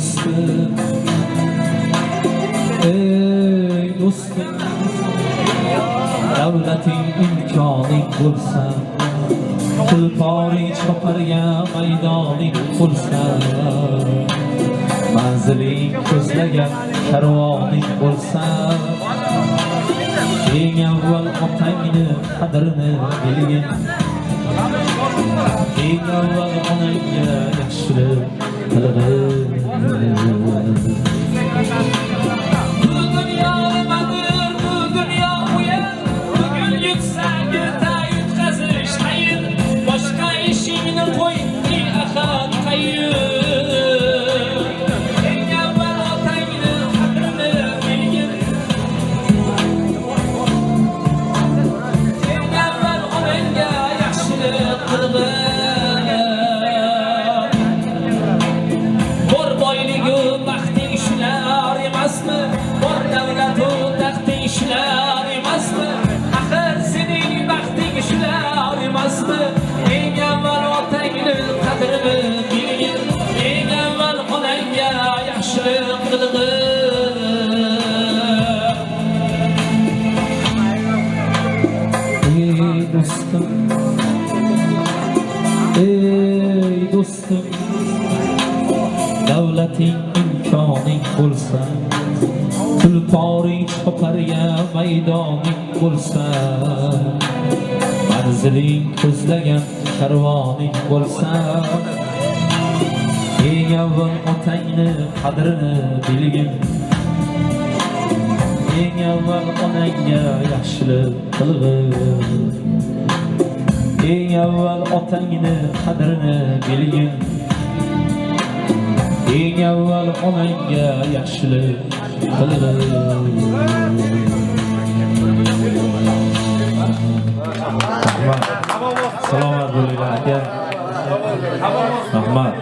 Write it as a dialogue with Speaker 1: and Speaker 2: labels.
Speaker 1: do'stim, ey do'stim, davlating imkoning bo'lsa, tulporing choparga maydoning bo'lsa, manziling ko'zlagan karvoning bo'lsa, eng avval otangni qadrini bilgin, eng avval onangga yaxshilik qilgin. Bu dunyo nimadir, bu dunyo o'yin, bugun yuksagida yutqazish qiyin, boshqa ishingni qo'y, eng ahad qayin. Eng avval otangni qadrini bilgin, eng avval onangga yaxshilik qilgin. Bor boyligu baxting shular emasmi? Bor davlatu taxting shular emasmi? Axir sening baxting shular emasmi? Eng avval otangni qadrini bilgin, eng avval onangga yaxshilik qilgin. Ey do'stim, ey do'stim, davlating imkoning bo'lsa, tulporing choparga maydoning bo'lsa, manziling ko'zlagan karvoning bo'lsa, eng avval otangni qadrini bilgin, eng avval onangga yaxshilik qilgin. Eng avval otangni qadrini bilgin, eng avval onangga yaxshilik qilgin. Salomat bo'linglar aka. Rahmat.